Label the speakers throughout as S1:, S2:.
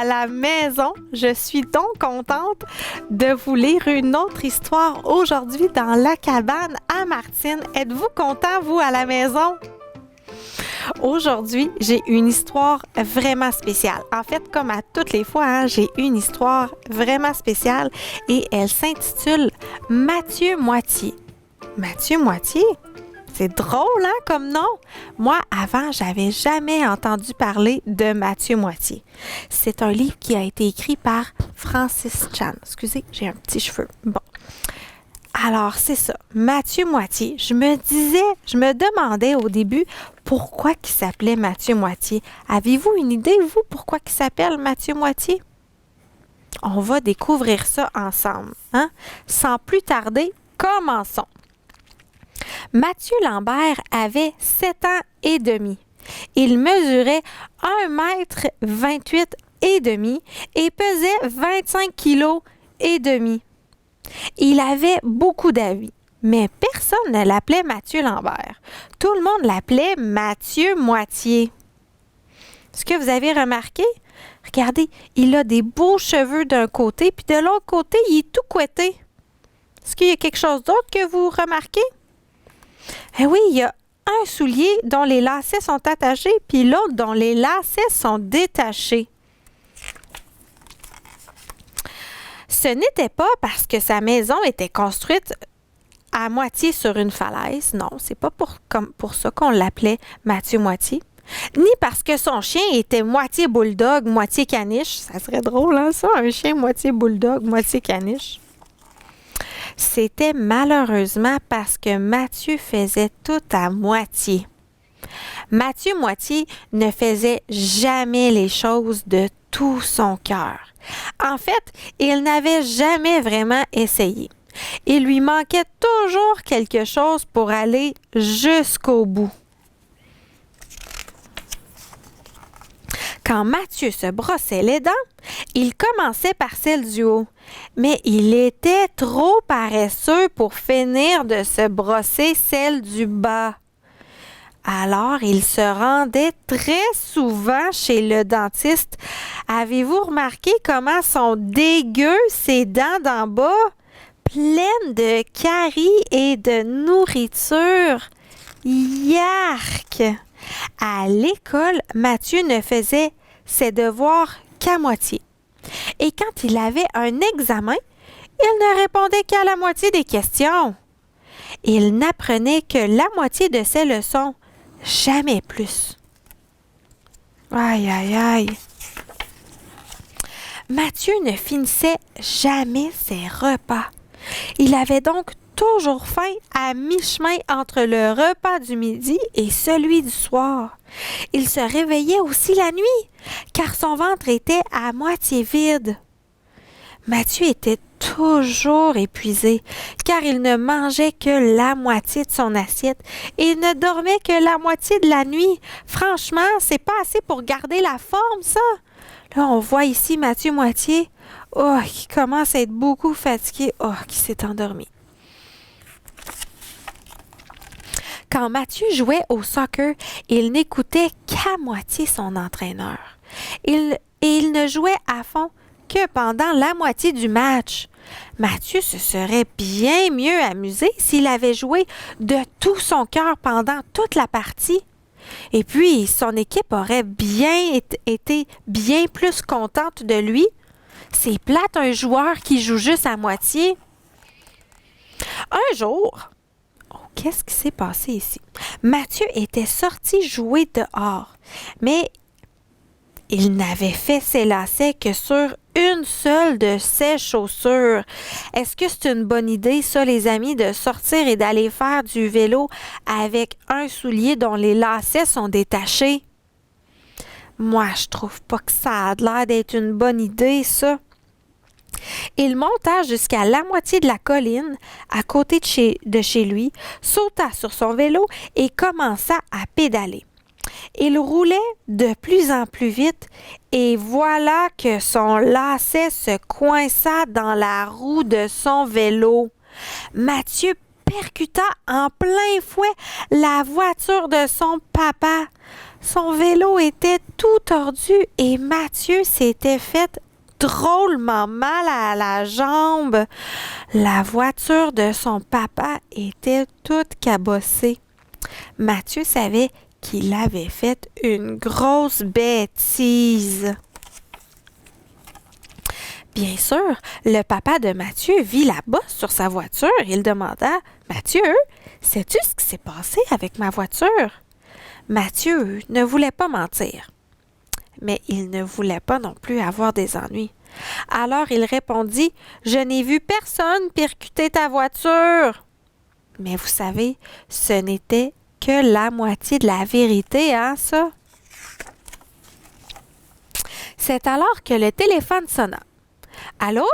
S1: à la maison. Je suis donc contente de vous lire une autre histoire aujourd'hui dans la cabane à Martine. Êtes-vous content, vous, à la maison? Aujourd'hui, j'ai une histoire vraiment spéciale. En fait, comme à toutes les fois, j'ai une histoire vraiment spéciale et elle s'intitule Mathieu Moitié. Mathieu Moitié? C'est drôle, comme nom? Moi, avant, j'avais jamais entendu parler de Mathieu Moitié. C'est un livre qui a été écrit par Francis Chan. Excusez, j'ai un petit cheveu. Bon. Alors, c'est ça. Mathieu Moitié. Je me demandais au début pourquoi il s'appelait Mathieu Moitié. Avez-vous une idée, vous, pourquoi il s'appelle Mathieu Moitié? On va découvrir ça ensemble. Sans plus tarder, commençons. Mathieu Lambert avait 7 ans et demi. Il mesurait 1,28 m et demi et pesait 25 kg et demi. Il avait beaucoup d'amis, mais personne ne l'appelait Mathieu Lambert. Tout le monde l'appelait Mathieu Moitié. Ce que vous avez remarqué? Regardez, il a des beaux cheveux d'un côté, puis de l'autre côté, il est tout couetté. Est-ce qu'il y a quelque chose d'autre que vous remarquez? Eh oui, il y a un soulier dont les lacets sont attachés, puis l'autre dont les lacets sont détachés. Ce n'était pas parce que sa maison était construite à moitié sur une falaise. Non, c'est pas pour ça qu'on l'appelait Mathieu Moitié. Ni parce que son chien était moitié bulldog, moitié caniche. Ça serait drôle, ça, un chien moitié bulldog, moitié caniche. C'était malheureusement parce que Mathieu faisait tout à moitié. Mathieu Moitié ne faisait jamais les choses de tout son cœur. En fait, il n'avait jamais vraiment essayé. Il lui manquait toujours quelque chose pour aller jusqu'au bout. Quand Mathieu se brossait les dents, il commençait par celle du haut, mais il était trop paresseux pour finir de se brosser celle du bas. Alors, il se rendait très souvent chez le dentiste. Avez-vous remarqué comment sont dégueux ses dents d'en bas? Pleines de caries et de nourriture. Yark! À l'école, Mathieu ne faisait ses devoirs qu'à moitié. Et quand il avait un examen, il ne répondait qu'à la moitié des questions. Il n'apprenait que la moitié de ses leçons, jamais plus. Aïe, aïe, aïe. Mathieu ne finissait jamais ses repas. Il avait donc toujours faim à mi-chemin entre le repas du midi et celui du soir. Il se réveillait aussi la nuit, car son ventre était à moitié vide. Mathieu était toujours épuisé, car il ne mangeait que la moitié de son assiette et il ne dormait que la moitié de la nuit. Franchement, c'est pas assez pour garder la forme, ça. Là, on voit ici Mathieu Moitié, qui commence à être beaucoup fatigué, qui s'est endormi. Quand Mathieu jouait au soccer, il n'écoutait qu'à moitié son entraîneur. Il ne jouait à fond que pendant la moitié du match. Mathieu se serait bien mieux amusé s'il avait joué de tout son cœur pendant toute la partie. Et puis, son équipe aurait été bien plus contente de lui. C'est plate un joueur qui joue juste à moitié. Un jour, qu'est-ce qui s'est passé ici? Mathieu était sorti jouer dehors, mais il n'avait fait ses lacets que sur une seule de ses chaussures. Est-ce que c'est une bonne idée, ça, les amis, de sortir et d'aller faire du vélo avec un soulier dont les lacets sont détachés? Moi, je trouve pas que ça a l'air d'être une bonne idée, ça. Il monta jusqu'à la moitié de la colline, à côté de chez lui, sauta sur son vélo et commença à pédaler. Il roulait de plus en plus vite et voilà que son lacet se coinça dans la roue de son vélo. Mathieu percuta en plein fouet la voiture de son papa. Son vélo était tout tordu et Mathieu s'était fait drôlement mal à la jambe. La voiture de son papa était toute cabossée. Mathieu savait qu'il avait fait une grosse bêtise. Bien sûr, le papa de Mathieu vit la bosse sur sa voiture. Il demanda « Mathieu, sais-tu ce qui s'est passé avec ma voiture? » Mathieu ne voulait pas mentir, mais il ne voulait pas non plus avoir des ennuis. Alors il répondit « Je n'ai vu personne percuter ta voiture. » Mais vous savez, ce n'était que la moitié de la vérité, hein, ça? C'est alors que le téléphone sonna. « Allô?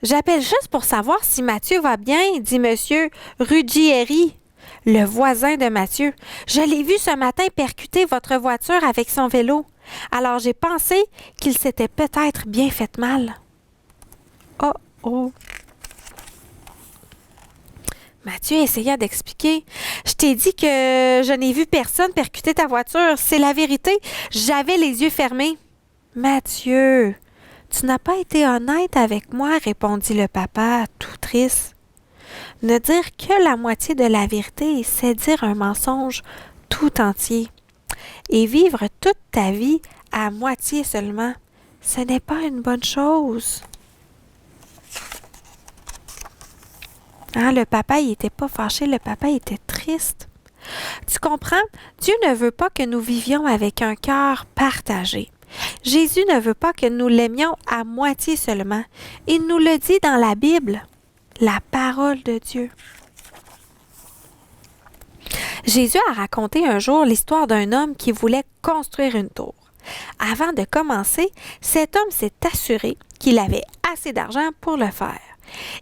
S1: J'appelle juste pour savoir si Mathieu va bien, dit Monsieur Ruggieri, le voisin de Mathieu. Je l'ai vu ce matin percuter votre voiture avec son vélo. Alors j'ai pensé qu'il s'était peut-être bien fait mal. » Oh oh! Mathieu essaya d'expliquer. « Je t'ai dit que je n'ai vu personne percuter ta voiture. C'est la vérité. J'avais les yeux fermés. »« Mathieu, tu n'as pas été honnête avec moi, répondit le papa, tout triste. Ne dire que la moitié de la vérité, c'est dire un mensonge tout entier. Et vivre toute ta vie à moitié seulement, ce n'est pas une bonne chose. Hein, le papa, il n'était pas fâché, le papa il était triste. Tu comprends? Dieu ne veut pas que nous vivions avec un cœur partagé. Jésus ne veut pas que nous l'aimions à moitié seulement. Il nous le dit dans la Bible, la parole de Dieu. Jésus a raconté un jour l'histoire d'un homme qui voulait construire une tour. Avant de commencer, cet homme s'est assuré qu'il avait assez d'argent pour le faire.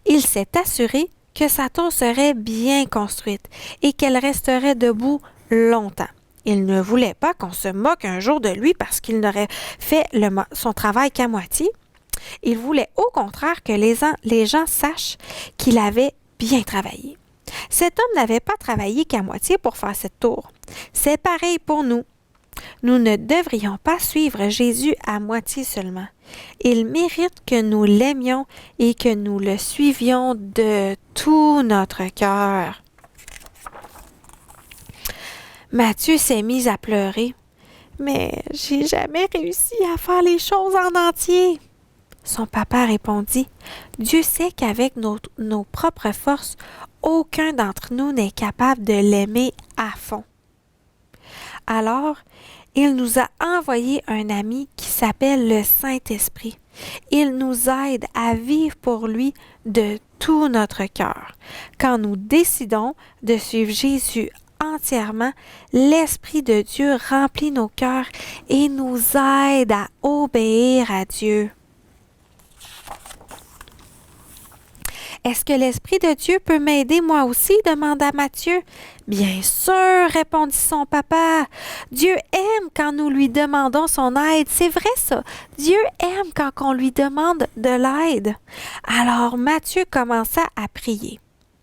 S1: Il s'est assuré que sa tour serait bien construite et qu'elle resterait debout longtemps. Il ne voulait pas qu'on se moque un jour de lui parce qu'il n'aurait fait son travail qu'à moitié. Il voulait au contraire que les gens sachent qu'il avait bien travaillé. Cet homme n'avait pas travaillé qu'à moitié pour faire cette tour. C'est pareil pour nous. Nous ne devrions pas suivre Jésus à moitié seulement. Il mérite que nous l'aimions et que nous le suivions de tout notre cœur. Mathieu s'est mis à pleurer. « Mais j'ai jamais réussi à faire les choses en entier. » Son papa répondit, « Dieu sait qu'avec nos propres forces, aucun d'entre nous n'est capable de l'aimer à fond. » Alors, il nous a envoyé un ami qui s'appelle le Saint-Esprit. Il nous aide à vivre pour lui de tout notre cœur. Quand nous décidons de suivre Jésus entièrement, l'Esprit de Dieu remplit nos cœurs et nous aide à obéir à Dieu. « Est-ce que l'Esprit de Dieu peut m'aider moi aussi? » demanda Mathieu. « Bien sûr, répondit son papa. Dieu aime quand nous lui demandons son aide. C'est vrai ça. Dieu aime quand on lui demande de l'aide. » Alors Mathieu commença à prier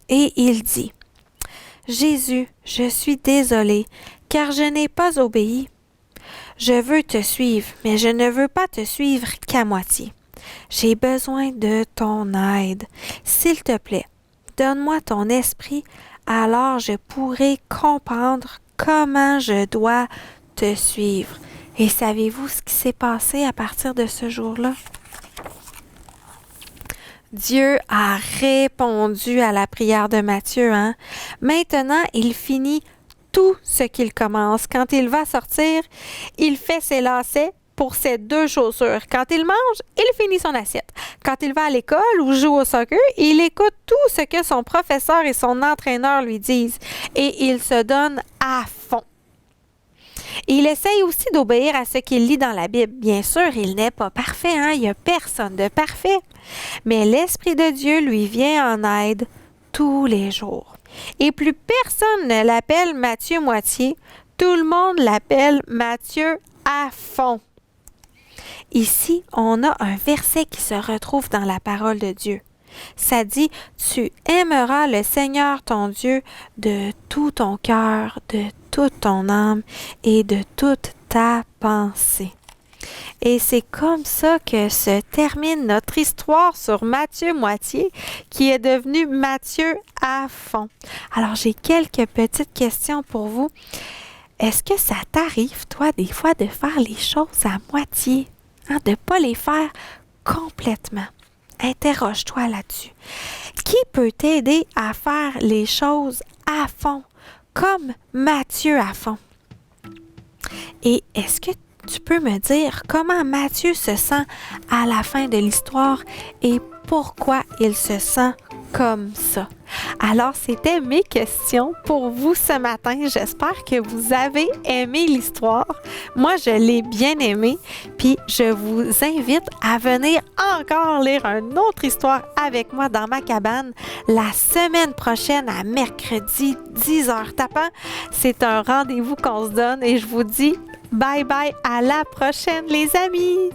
S1: et il dit, « Jésus, je suis désolé car je n'ai pas obéi. Je veux te suivre, mais je ne veux pas te suivre qu'à moitié. J'ai besoin de ton aide. S'il te plaît, donne-moi ton esprit, alors je pourrai comprendre comment je dois te suivre. » Et savez-vous ce qui s'est passé à partir de ce jour-là? Dieu a répondu à la prière de Mathieu. Hein? Maintenant, il finit tout ce qu'il commence. Quand il va sortir, il fait ses lacets pour ses 2 chaussures. Quand il mange, il finit son assiette. Quand il va à l'école ou joue au soccer, il écoute tout ce que son professeur et son entraîneur lui disent et il se donne à fond. Il essaye aussi d'obéir à ce qu'il lit dans la Bible. Bien sûr, il n'est pas parfait, hein? Il n'y a personne de parfait. Mais l'Esprit de Dieu lui vient en aide tous les jours. Et plus personne ne l'appelle Mathieu moitié, tout le monde l'appelle Mathieu à fond. Ici, on a un verset qui se retrouve dans la parole de Dieu. Ça dit, « Tu aimeras le Seigneur ton Dieu de tout ton cœur, de toute ton âme et de toute ta pensée. Et c'est comme ça que se termine notre histoire sur Mathieu Moitié, qui est devenu Mathieu à fond. Alors, j'ai quelques petites questions pour vous. Est-ce que ça t'arrive, toi, des fois, de faire les choses à moitié, hein, de ne pas les faire complètement? Interroge-toi là-dessus. Qui peut t'aider à faire les choses à fond, comme Mathieu à fond? Et est-ce que tu peux me dire comment Mathieu se sent à la fin de l'histoire et pourquoi il se sent comme ça? Alors, c'était mes questions pour vous ce matin. J'espère que vous avez aimé l'histoire. Moi, je l'ai bien aimée. Puis, je vous invite à venir encore lire une autre histoire avec moi dans ma cabane la semaine prochaine à mercredi 10h tapant. C'est un rendez-vous qu'on se donne et je vous dis bye bye, à la prochaine les amis!